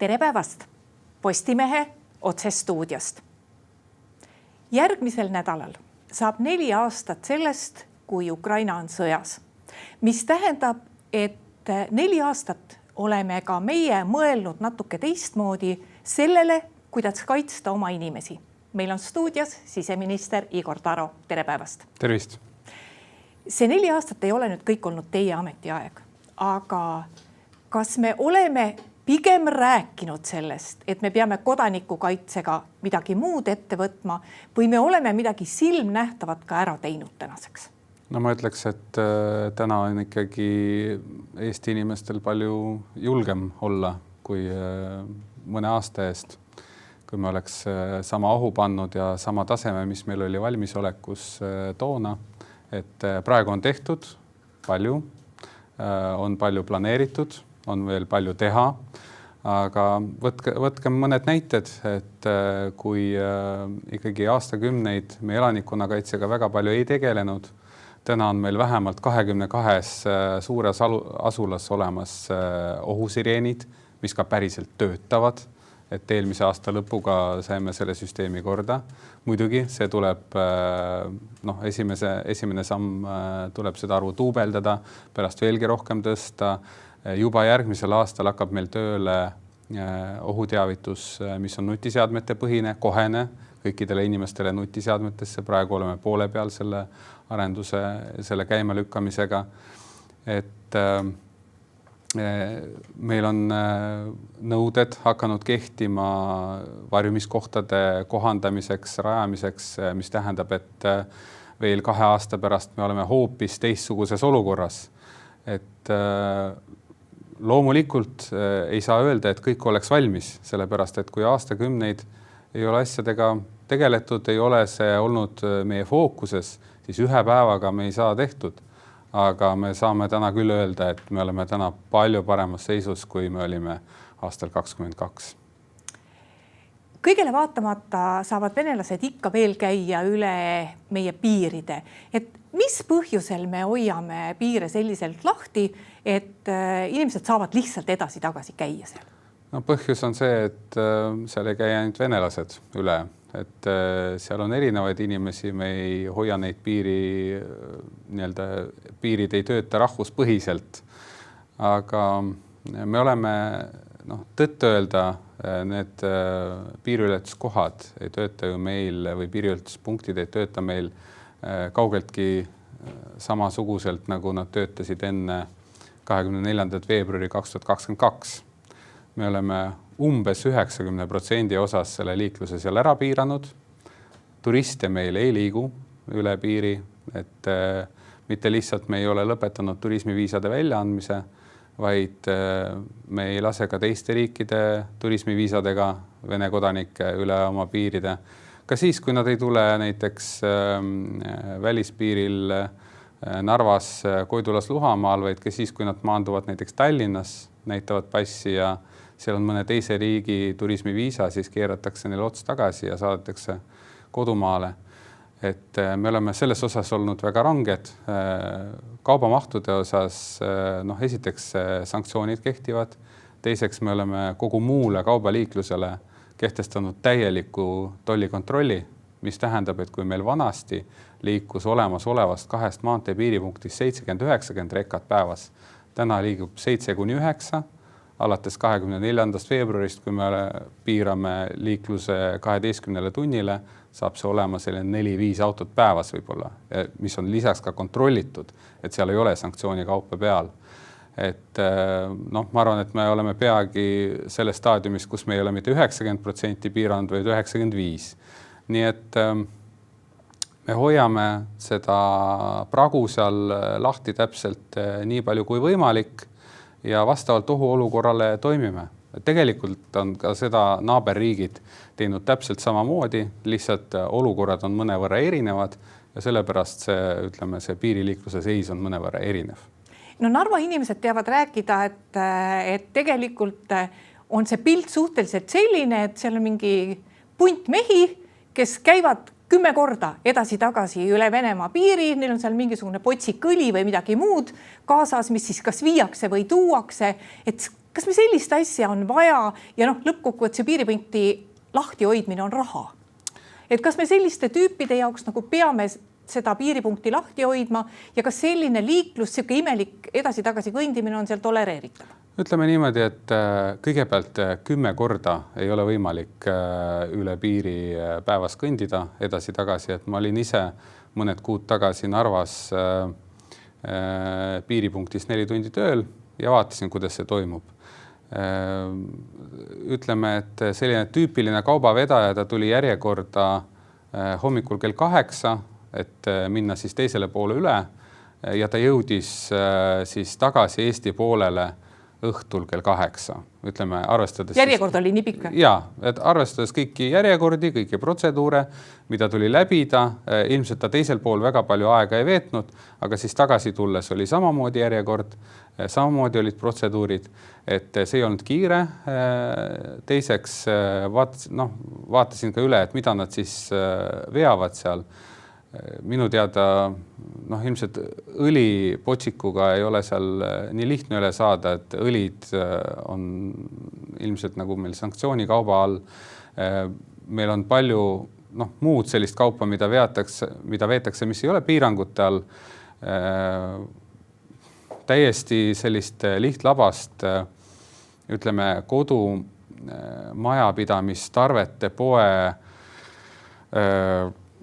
Tere päevast Postimehe otsestuudiost. Järgmisel nädalal saab 4 aastat sellest, kui Ukraina on sõjas, mis tähendab, et 4 aastat oleme ka meie mõelnud natuke teistmoodi sellele, kuidas kaitsta oma inimesi. Meil on stuudios siseminister Igor Taro. Tere päevast. Tervist. See 4 aastat ei ole nüüd kõik olnud teie ametiaeg, aga kas me oleme pigem rääkinud sellest, et me peame kodanikukaitsega midagi muud ette võtma või me oleme midagi silmnähtavat ka ära teinud tänaseks? No ma ütleks, et täna on ikkagi Eesti inimestel palju julgem olla kui mõne aasta eest, kui me oleks sama ohu pannud ja sama taseme, mis meil oli valmisolekus toona. Et praegu on tehtud palju, on palju planeeritud, on veel palju teha, aga võtke mõned näited, et kui ikkagi aastakümneid me elanikkonnakaitsega väga palju ei tegelenud, täna on meil vähemalt 22 suures asulas olemas ohusireenid, mis ka päriselt töötavad, et eelmise aasta lõpuga saime selle süsteemi korda. Muidugi see tuleb, esimene samm tuleb seda arvu duubeldada, pärast veelgi rohkem tõsta. Juba järgmisel aastal hakkab meil tööle ohuteavitus, mis on nutiseadmete põhine, kohene kõikidele inimestele nutiseadmetesse. Praegu oleme poole peal selle arenduse, selle käima lükkamisega. Et meil on nõuded hakanud kehtima varjumiskohtade kohandamiseks, rajamiseks, mis tähendab, et veel 2 aasta pärast me oleme hoopis teistsuguses olukorras. Et loomulikult ei saa öelda, et kõik oleks valmis, sellepärast, et kui aastakümneid ei ole asjadega tegeletud, ei ole see olnud meie fookuses, siis 1 päevaga me ei saa tehtud. Aga me saame täna küll öelda, et me oleme täna palju paremas seisus, kui me olime aastal 2022. Kõigele vaatamata saavad venelased ikka veel käia üle meie piiride. Et mis põhjusel me hoiame piire selliselt lahti, et inimesed saavad lihtsalt edasi-tagasi käia seal? No põhjus on see, et seal ei käi ainult venelased üle. Et seal on erinevaid inimesi, me ei hoia neid piirid ei tööta rahvuspõhiselt. Aga me oleme, tõtt öelda, need piiriületuskohad ei tööta ju meil või piiriületuspunktid ei tööta meil kaugeltki samasuguselt, nagu nad töötasid enne 24. veebruari 2022. Me oleme umbes 90% osas selle liikluse seal ära piiranud. Turiste meil ei liigu üle piiri, et mitte lihtsalt me ei ole lõpetanud turismiviisade väljaandmise, vaid me ei lase ka teiste riikide turismiviisadega Vene kodanikke üle oma piiride. Ka siis, kui nad ei tule näiteks välispiiril Narvas, Koidulas, Luhamaal, vaid ka siis, kui nad maanduvad näiteks Tallinnas, näitavad passi ja seal on mõne teise riigi turismiviisa, siis keeratakse neil ots tagasi ja saadetakse kodumaale. Et me oleme selles osas olnud väga ranged. Kaubamahtude osas, esiteks sanktsioonid kehtivad. Teiseks me oleme kogu muule kaubaliiklusele kehtestanud täieliku tollikontrolli, mis tähendab, et kui meil vanasti liikus olevast 2 maantee piiripunktist 70-90 rekat päevas, täna liigub 7-9, alates 24. veebruarist, kui me piirame liikluse 12 tunnile, saab see olema selline 4-5 autot päevas võib-olla, mis on lisaks ka kontrollitud, et seal ei ole sanktsioonikaupa peal. Et ma arvan, et me oleme peagi selles staadiumis, kus me ei ole mitte 90% piiranud, vaid 95%. Nii et me hoiame seda pragu seal lahti täpselt nii palju kui võimalik ja vastavalt ohuolukorrale toimime. Tegelikult on ka seda naaberriigid teinud täpselt samamoodi, lihtsalt olukorrad on mõnevõrra erinevad ja sellepärast see piiriliikluse seis on mõnevõrra erinev. No Narva inimesed teavad rääkida, et tegelikult on see pilt suhteliselt selline, et seal on mingi punt mehi, kes käivad 10 korda edasi-tagasi üle Venemaa piiri, neil on seal mingisugune potsik õli või midagi muud kaasas, mis siis kas viiakse või tuuakse, et kas me sellist asja on vaja ja lõppkokkuvõttes see piiripunkti lahti hoidmine on raha. Et kas me selliste tüüpide jaoks nagu peame seda piiripunkti lahti hoidma ja kas selline liiklus, siuke imelik edasi-tagasi kõndimine on seal tolereeritav? Ütleme niimoodi, et kõigepealt 10 korda ei ole võimalik üle piiri päevas kõndida edasi-tagasi, et ma olin ise mõned kuud tagasi Narvas piiripunktis 4 tundi tööl ja vaatasin, kuidas see toimub. Ütleme, et selline tüüpiline kaubavedaja, ta tuli järjekorda hommikul kell 8, et minna siis teisele poole üle ja ta jõudis siis tagasi Eesti poolele õhtul kell 8, ütleme arvestades. Järjekord oli nii pikk? Jaa, et arvestades kõiki järjekordi, kõiki protseduure, mida tuli läbida, ilmselt ta teisel pool väga palju aega ei veetnud, aga siis tagasi tulles oli samamoodi järjekord, samamoodi olid protseduurid, et see ei olnud kiire. Teiseks vaatasin ka üle, et mida nad siis veavad seal. Minu teada ilmselt õlipotsikuga ei ole seal nii lihtne üle saada, et õlid on ilmselt nagu meil sanktsioonikauba all. Meil on palju muud sellist kaupa, mida veetakse, mis ei ole piirangute all. Täiesti sellist lihtlabast, ütleme, kodu majapidamistarvete poe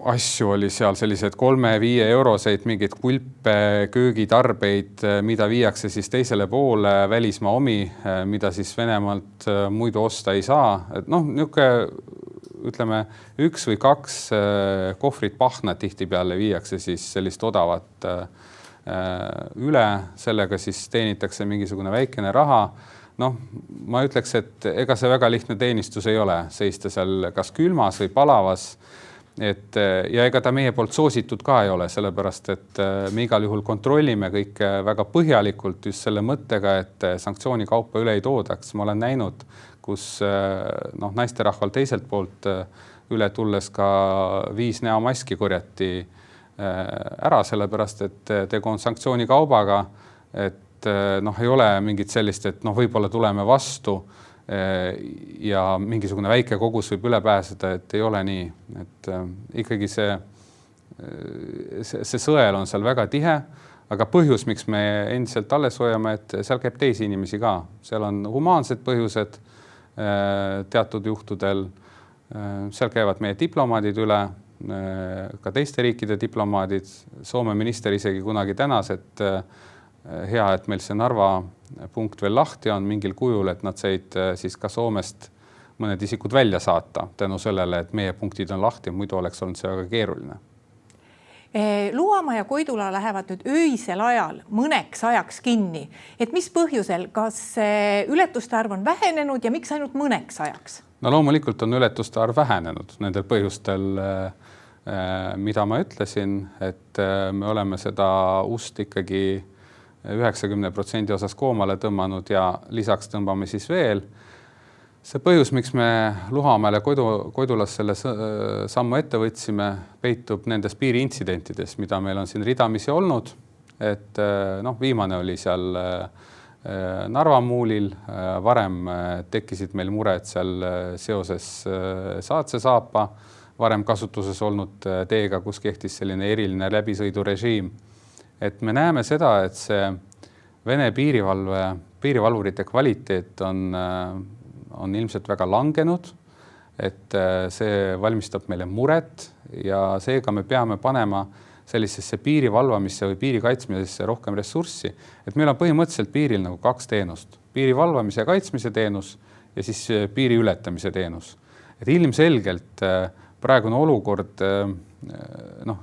asju oli seal sellised 3-5 euroseid mingeid kulpe, köögitarbeid, mida viiakse siis teisele poole välismaa omi, mida siis Venemaalt muidu osta ei saa. Et niuke, ütleme, 1 või 2 kohvrit pahna tihtipeale viiakse siis sellist odavat üle, sellega siis teenitakse mingisugune väikene raha. Ma ütleks, et ega see väga lihtne teenistus ei ole, seista seal kas külmas või palavas. Ja ega ta meie poolt soositud ka ei ole, sellepärast, et me igal juhul kontrollime kõike väga põhjalikult just selle mõttega, et sanktsioonikaupa üle ei toodaks. Ma olen näinud, kus naisterahval teiselt poolt üle tulles ka 5 näomaski korjati ära, sellepärast, et tegu on sanktsioonikaubaga, et ei ole mingit sellist, et võib-olla tuleme vastu ja mingisugune väike kogus võib üle pääseda, et ei ole nii. Et ikkagi see sõel on seal väga tihe, aga põhjus, miks me endiselt alles hoiame, et seal käib teisi inimesi ka. Seal on humaansed põhjused teatud juhtudel. Seal käivad meie diplomaadid üle, ka teiste riikide diplomaadid. Soome minister isegi kunagi tänas, et hea, et meil see Narva punkt veel lahti on mingil kujul, et nad said siis ka Soomest mõned isikud välja saata tänu sellele, et meie punktid on lahti, muidu oleks olnud see väga keeruline. Luhamaa ja Koidula lähevad nüüd öisel ajal mõneks ajaks kinni. Et mis põhjusel, kas ületuste arv on vähenenud ja miks ainult mõneks ajaks? Loomulikult on ületuste arv vähenenud nendel põhjustel, mida ma ütlesin, et me oleme seda ust ikkagi 90% osas koomale tõmmanud ja lisaks tõmbame siis veel. See põhjus, miks me Luhamaal ja Koidulas selle sammu ette võtsime, peitub nendes piiriintsidentides, mida meil on siin ridamisi olnud. Et viimane oli seal Narva muulil, varem tekkisid meil mured seal seoses Saatse-Saapa, varem kasutuses olnud teega, kus kehtis selline eriline läbisõidurežiim. Et me näeme seda, et see Vene piirivalvurite kvaliteet on ilmselt väga langenud, et see valmistab meile muret ja seega me peame panema sellisesse piirivalvamisse või piiri kaitsmisesse rohkem ressurssi. Et meil on põhimõtteliselt piiril nagu 2 teenust, piirivalvamise ja kaitsmise teenus ja siis piiri ületamise teenus. Et ilmselgelt praegune olukord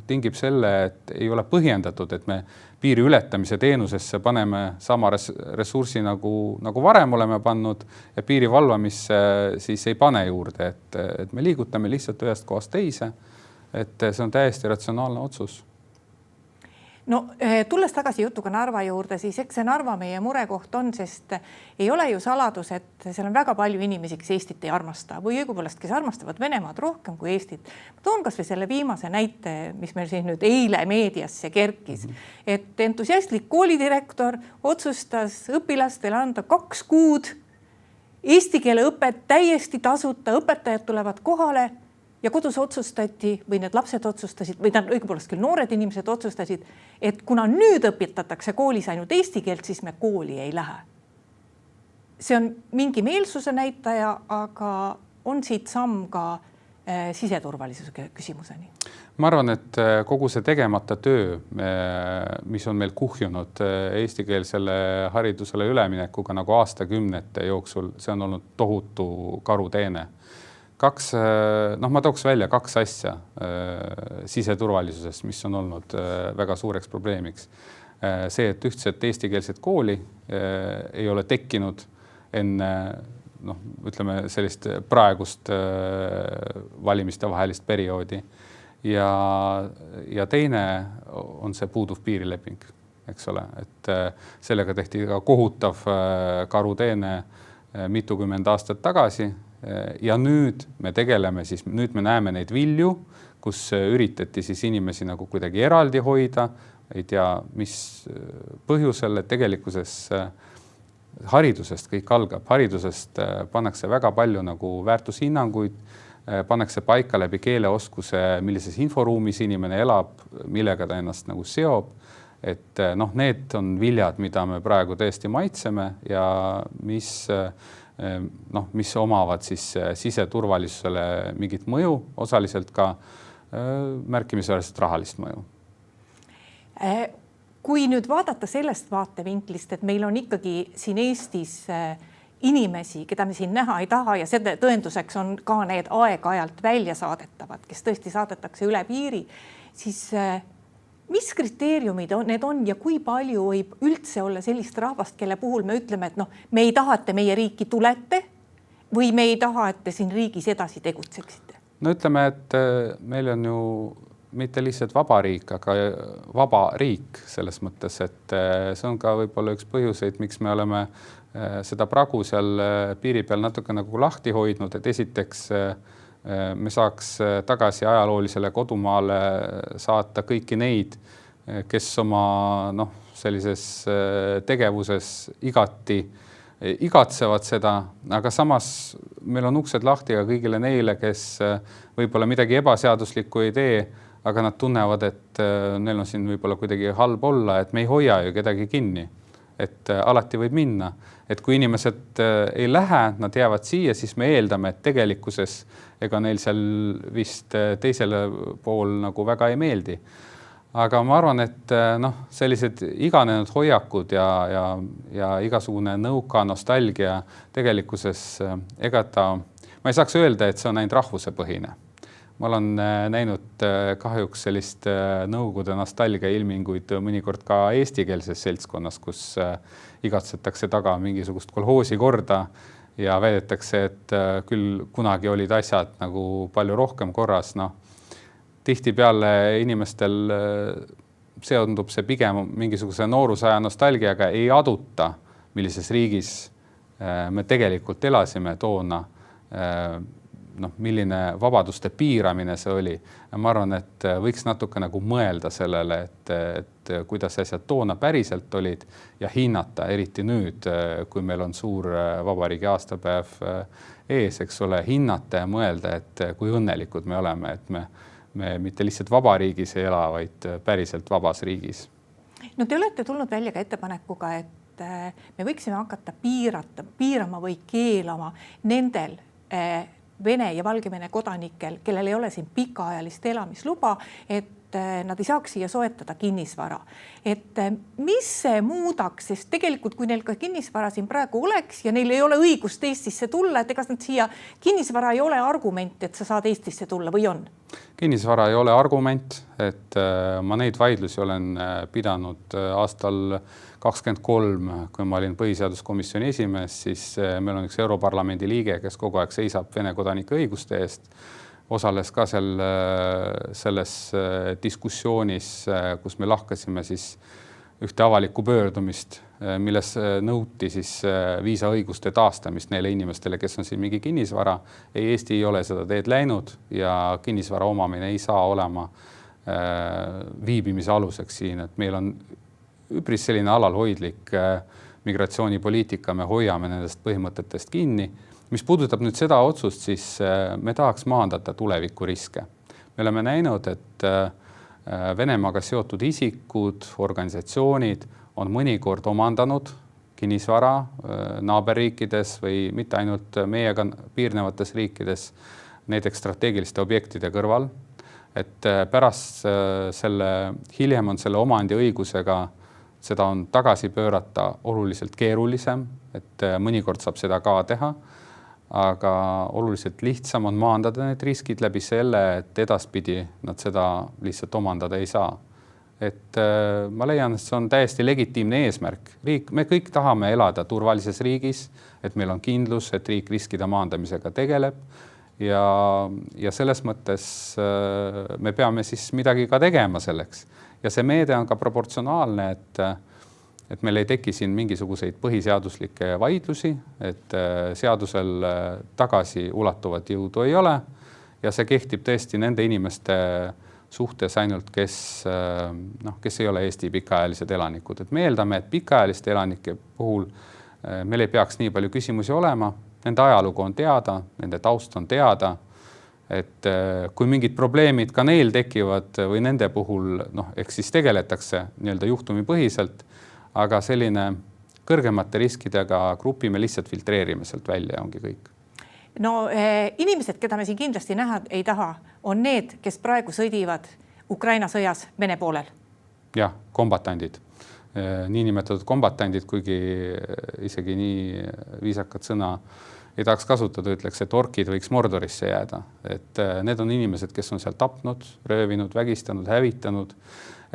tingib selle, et ei ole põhjendatud, et me piiri ületamise teenusesse paneme sama ressursi nagu varem oleme pannud ja piiri valvamisse siis ei pane juurde, et me liigutame lihtsalt ühest kohast teise, et see on täiesti ratsionaalne otsus. No tulles tagasi jutuga Narva juurde, siis eks see Narva meie murekoht on, sest ei ole ju saladus, et seal on väga palju inimesi, kes Eestit ei armasta või õigupoolest, kes armastavad Venemaad rohkem kui Eestit. Ma toon kas või selle viimase näite, mis meil siin nüüd eile meediasse kerkis, et entusiastlik koolidirektor otsustas õpilastele anda 2 kuud eesti keele õpet täiesti tasuta, õpetajad tulevad kohale ja kodus otsustati või need lapsed otsustasid või õigupoolest küll noored inimesed otsustasid, et kuna nüüd õpetatakse koolis ainult eesti keelt, siis me kooli ei lähe. See on mingi meelsuse näitaja, aga on siit samm ka siseturvalisuse küsimuseni. Ma arvan, et kogu see tegemata töö, mis on meil kuhjunud eestikeelsele haridusele üleminekuga nagu aastakümnete jooksul, see on olnud tohutu karuteene. Ma tooks välja 2 asja siseturvalisusest, mis on olnud väga suureks probleemiks. See, et ühtset eestikeelset kooli ei ole tekkinud enne sellist praegust valimiste vahelist perioodi. Ja teine on see puuduv piirileping, eks ole, et sellega tehti ka kohutav karuteene mitukümmend aastat tagasi. Ja nüüd me tegeleme siis, nüüd me näeme neid vilju, kus üritati siis inimesi nagu kuidagi eraldi hoida, ei tea, mis põhjusel, et tegelikkuses haridusest kõik algab. Haridusest pannakse väga palju nagu väärtushinnanguid, pannakse paika läbi keeleoskuse, millises inforuumis inimene elab, millega ta ennast nagu seob. Et need on viljad, mida me praegu tõesti maitseme ja mis omavad siis siseturvalisusele mingit mõju, osaliselt ka märkimisväärselt rahalist mõju. Kui nüüd vaadata sellest vaatevinklist, et meil on ikkagi siin Eestis inimesi, keda me siin näha ei taha ja selle tõenduseks on ka need aeg-ajalt välja saadetavad, kes tõesti saadetakse üle piiri, siis mis kriteeriumid need on ja kui palju võib üldse olla sellist rahvast, kelle puhul me ütleme, et me ei taha, et te meie riiki tulete või me ei taha, et te siin riigis edasi tegutseksite? No ütleme, et meil on ju mitte lihtsalt vaba riik, aga vaba riik selles mõttes, et see on ka võib-olla üks põhjuseid, miks me oleme seda pragu seal piiri peal natuke nagu lahti hoidnud, et esiteks me saaks tagasi ajaloolisele kodumaale saata kõiki neid, kes oma sellises tegevuses igati igatsevad seda, aga samas meil on uksed lahti ka kõigile neile, kes võib-olla midagi ebaseaduslikku ei tee, aga nad tunnevad, et neil on siin võib-olla kuidagi halb olla, et me ei hoia ju kedagi kinni, et alati võib minna. Et kui inimesed ei lähe, nad jäävad siia, siis me eeldame, et tegelikkuses ega neil seal vist teisele pool nagu väga ei meeldi. Aga ma arvan, et sellised iganenud hoiakud ja igasugune nõuka nostalgia tegelikkuses ma ei saaks öelda, et see on ainult rahvuse põhine. Ma olen näinud kahjuks sellist nõukogude nostalgia ilminguid mõnikord ka eestikeelses seltskonnas, kus igatsetakse taga mingisugust kolhoosi korda ja väidetakse, et küll kunagi olid asjad nagu palju rohkem korras. Tihtipeale inimestel seondub see pigem mingisuguse noorusaja nostalgiaga, ei aduta, millises riigis me tegelikult elasime toona, milline vabaduste piiramine see oli. Ja ma arvan, et võiks natuke nagu mõelda sellele, et kuidas asjad toona päriselt olid ja hinnata, eriti nüüd, kui meil on suur vabariigi aastapäev ees, eks ole, hinnata ja mõelda, et kui õnnelikud me oleme, et me mitte lihtsalt vabariigis ei ela, vaid päriselt vabas riigis. No te olete tulnud välja ka ettepanekuga, et me võiksime hakata piirama või keelama nendel Vene ja Valgevene kodanikel, kellel ei ole siin pikaajalist elamisluba, et nad ei saaks siia soetada kinnisvara. Et mis see muudaks, sest tegelikult kui neil ka kinnisvara siin praegu oleks ja neil ei ole õigust Eestisse tulla, et ega nad siia kinnisvara ei ole argument, et sa saad Eestisse tulla või on? Kinnisvara ei ole argument, et ma neid vaidlusi olen pidanud aastal 23, kui ma olin põhiseaduskomisjoni esimees, siis meil on üks Europarlamendi liige, kes kogu aeg seisab Vene kodanike õiguste eest. osales ka selles diskussioonis, kus me lahkasime siis ühte avalikku pöördumist, milles nõuti siis viisaõiguste taastamist neile inimestele, kes on siin mingi kinnisvara. Eesti ei ole seda teed läinud ja kinnisvara omamine ei saa olema viibimise aluseks siin, et meil on üpris selline alalhoidlik migratsioonipoliitika, me hoiame nendest põhimõtetest kinni. Mis puudutab nüüd seda otsust, siis me tahaks maandada tulevikuriske. Me oleme näinud, et Venemaaga seotud isikud, organisatsioonid on mõnikord omandanud kinnisvara naaberriikides või mitte ainult meiega piirnevates riikides, näiteks strateegiliste objektide kõrval. Et pärast hiljem on selle omandiõigusega, seda on tagasi pöörata oluliselt keerulisem, et mõnikord saab seda ka teha, aga oluliselt lihtsam on maandada need riskid läbi selle, et edaspidi nad seda lihtsalt omandada ei saa. Et ma leian, et see on täiesti legitiimne eesmärk. Me kõik tahame elada turvalises riigis, et meil on kindlus, et riik riskide maandamisega tegeleb ja selles mõttes me peame siis midagi ka tegema selleks. Ja see meede on ka proportsionaalne, et meil ei teki siin mingisuguseid põhiseaduslikke vaidlusi, et seadusel tagasi ulatuvat jõudu ei ole ja see kehtib tõesti nende inimeste suhtes ainult, kes ei ole Eesti pikaajalised elanikud. Et me eeldame, et pikaajaliste elanike puhul meil ei peaks nii palju küsimusi olema, nende ajalugu on teada, nende taust on teada, et kui mingid probleemid ka neil tekivad või nende puhul, eks siis tegeletakse nii-öelda juhtumipõhiselt, aga selline kõrgemate riskidega grupi me lihtsalt filtreerime sealt välja ja ongi kõik. No inimesed, keda me siin kindlasti näha ei taha, on need, kes praegu sõdivad Ukraina sõjas Vene poolel. Jah, kombatandid. Niinimetatud kombatandid, kuigi isegi nii viisakat sõna ei tahaks kasutada, ütleks, et orkid võiks Mordorisse jääda. Et need on inimesed, kes on seal tapnud, röövinud, vägistanud, hävitanud.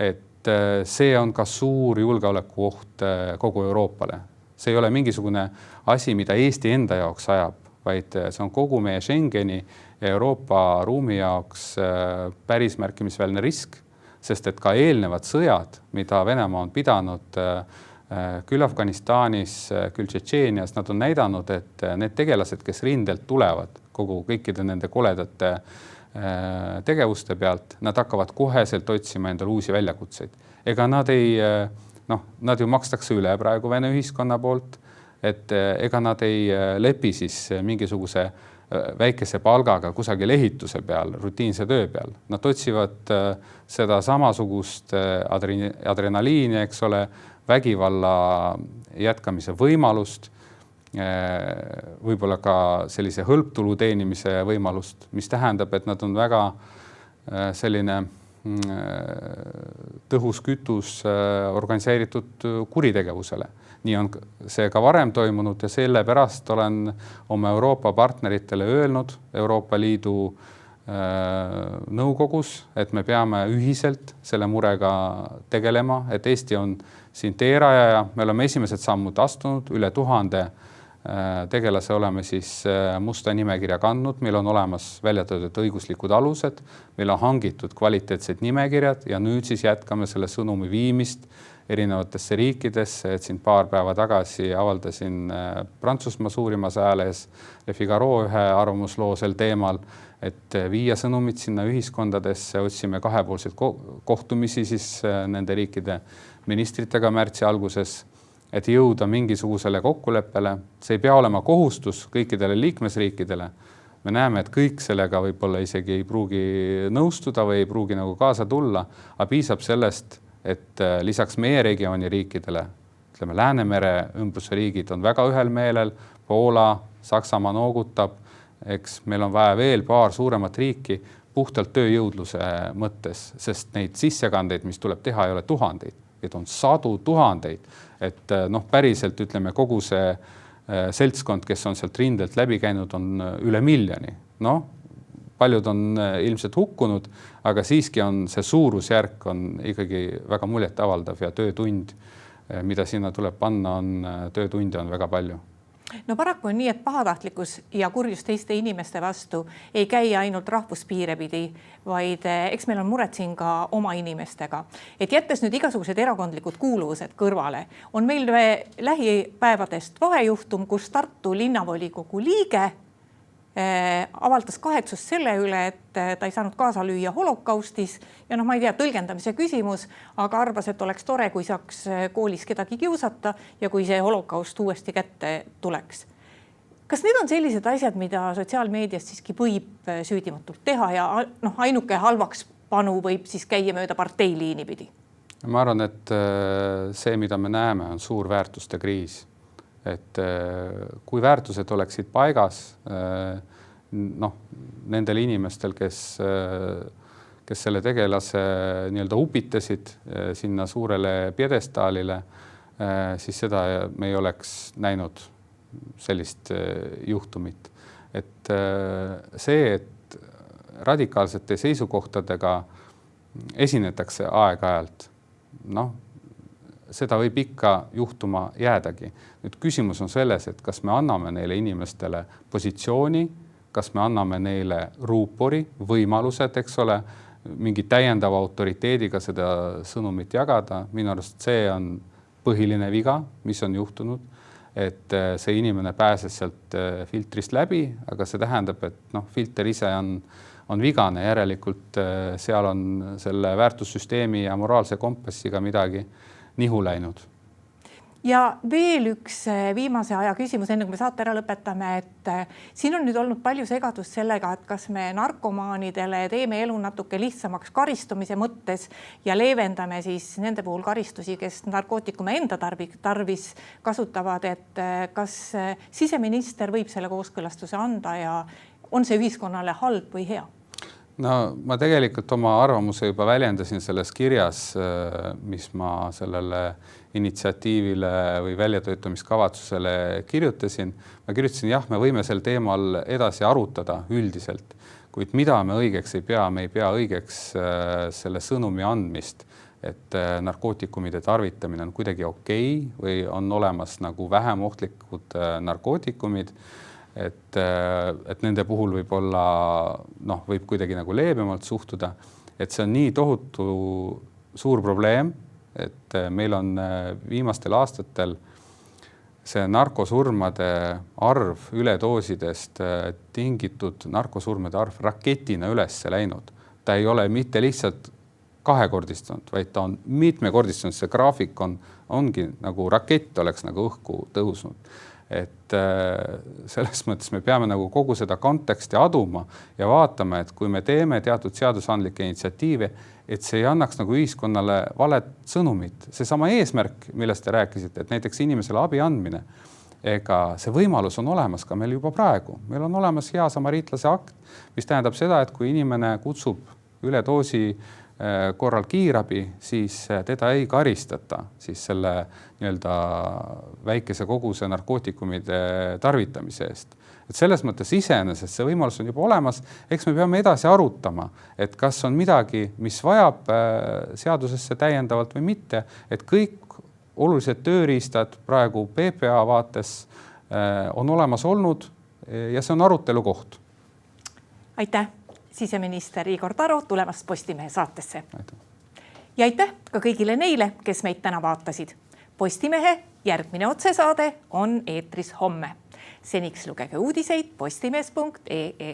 Et see on ka suur julgeolekuoht kogu Euroopale. See ei ole mingisugune asi, mida Eesti enda jaoks ajab, vaid see on kogu meie Schengeni ja Euroopa ruumi jaoks päris märkimisväärne risk, sest et ka eelnevad sõjad, mida Venemaa on pidanud küll Afganistanis, küll Tšetšeenias, nad on näidanud, et need tegelased, kes rindelt tulevad kõikide nende koledate tegevuste pealt, nad hakkavad koheselt otsima endale uusi väljakutseid. Ega nad ju makstakse üle praegu Vene ühiskonna poolt, et ega nad ei lepi siis mingisuguse väikese palgaga kusagil ehituse peal, rutiinse töö peal. Nad otsivad seda samasugust adrenaliini, eks ole, vägivalla jätkamise võimalust, võib-olla ka sellise hõlptulu teenimise võimalust, mis tähendab, et nad on väga selline tõhus kütus organiseeritud kuritegevusele. Nii on see ka varem toimunud ja sellepärast olen oma Euroopa partneritele öelnud Euroopa Liidu nõukogus, et me peame ühiselt selle murega tegelema, et Eesti on siin teerajaja, me oleme esimesed sammud astunud, üle 1000 tegelase oleme siis musta nimekirja kandnud, meil on olemas väljatöötatud õiguslikud alused, meil on hangitud kvaliteetsed nimekirjad ja nüüd siis jätkame selle sõnumi viimist erinevatesse riikidesse, et siin paar päeva tagasi avaldasin Prantsusmaa suurimas hääles Le Figaro ühe arvamusloo sel teemal, et viia sõnumid sinna ühiskondadesse, otsime kahepoolseid kohtumisi siis nende riikide ministritega märtsi alguses, et jõuda mingisugusele kokkuleppele. See ei pea olema kohustus kõikidele liikmesriikidele. Me näeme, et kõik sellega võib-olla isegi ei pruugi nõustuda või ei pruugi nagu kaasa tulla, aga piisab sellest, et lisaks meie regiooni riikidele, ütleme Läänemere ümbruse riigid on väga ühel meelel, Poola, Saksamaa noogutab, eks meil on vaja veel paar suuremat riiki puhtalt tööjõudluse mõttes, sest neid sissekandeid, mis tuleb teha, ei ole tuhandeid, et on sadu tuhandeid, et päriselt ütleme kogu see seltskond, kes on sealt rindelt läbi käinud, on üle 1 000 000. Paljud on ilmselt hukkunud, aga siiski on see suurusjärk on ikkagi väga muljet avaldav ja töötund, mida sinna tuleb panna, töötunde on väga palju. No paraku on nii, et pahatahtlikkus ja kurjus teiste inimeste vastu ei käi ainult rahvuspiire pidi, vaid eks meil on muret siin ka oma inimestega. Et jättes nüüd igasugused erakondlikud kuuluvused kõrvale, on meil lähipäevadest vahejuhtum, kus Tartu linnavolikogu liige avaldas kahetsust selle üle, et ta ei saanud kaasa lüüa holokaustis ja ma ei tea, tõlgendamise küsimus, aga arvas, et oleks tore, kui saaks koolis kedagi kiusata ja kui see holokaust uuesti kätte tuleks. Kas need on sellised asjad, mida sotsiaalmeedias siiski võib süüdimatult teha ja ainuke halvaks panu võib siis käia mööda parteiliini pidi? Ma arvan, et see, mida me näeme, on suur väärtuste kriis. Et kui väärtused oleksid paigas nendel inimestel, kes selle tegelase nii-öelda upitasid sinna suurele pjedestaalile, siis seda me ei oleks näinud sellist juhtumit. Et see, et radikaalsete seisukohtadega esinetakse aeg-ajalt, seda võib ikka juhtuma jäädagi. Nüüd küsimus on selles, et kas me anname neile inimestele positsiooni, kas me anname neile ruupori, võimalused, eks ole, mingi täiendava autoriteediga seda sõnumit jagada. Minu arust see on põhiline viga, mis on juhtunud, et see inimene pääses sealt filtrist läbi, aga see tähendab, et filter ise on vigane, järelikult seal on selle väärtussüsteemi ja moraalse kompassiga midagi nihu läinud. Ja veel üks viimase aja küsimus, enne kui me saate ära lõpetame, et siin on nüüd olnud palju segadust sellega, et kas me narkomaanidele teeme elu natuke lihtsamaks karistumise mõttes ja leevendame siis nende puhul karistusi, kes narkootikume enda tarvis kasutavad, et kas siseminister võib selle kooskõlastuse anda ja on see ühiskonnale halb või hea? Ma tegelikult oma arvamuse juba väljendasin selles kirjas, mis ma sellele initsiatiivile või väljatöötamiskavatsusele kirjutasin. Ma kirjutasin, jah, me võime sel teemal edasi arutada üldiselt, kuid mida me õigeks ei pea, me ei pea õigeks selle sõnumi andmist, et narkootikumide tarvitamine on kuidagi okei või on olemas nagu vähem ohtlikud narkootikumid, et nende puhul võib olla, võib kuidagi nagu leebemalt suhtuda, et see on nii tohutu suur probleem, et meil on viimastel aastatel see narkosurmade arv üledoosidest tingitud narkosurmade arv raketina üles läinud. Ta ei ole mitte lihtsalt kahekordistunud, vaid ta on mitmekordistunud, see graafik ongi nagu rakett oleks nagu õhku tõusnud. Et selles mõttes me peame nagu kogu seda konteksti aduma ja vaatama, et kui me teeme teatud seadusandlikke initsiatiive, et see ei annaks nagu ühiskonnale valet sõnumit. See sama eesmärk, millest te rääkisite, et näiteks inimesele abi andmine, ega see võimalus on olemas ka meil juba praegu. Meil on olemas hea samariitlase akt, mis tähendab seda, et kui inimene kutsub üledoosi korral kiirabi, siis teda ei karistata siis selle nii-öelda väikese koguse narkootikumide tarvitamise eest. Et selles mõttes iseenesest see võimalus on juba olemas, eks me peame edasi arutama, et kas on midagi, mis vajab seadusesse täiendavalt või mitte, et kõik olulised tööriistad praegu PPA vaates on olemas olnud ja see on arutelu koht. Aitäh! Siseminister Igor Taro tulemast Postimehe saatesse. Ja aitäh ka kõigile neile, kes meid täna vaatasid. Postimehe järgmine otsesaade on eetris homme. Seniks lugege uudiseid postimees.ee.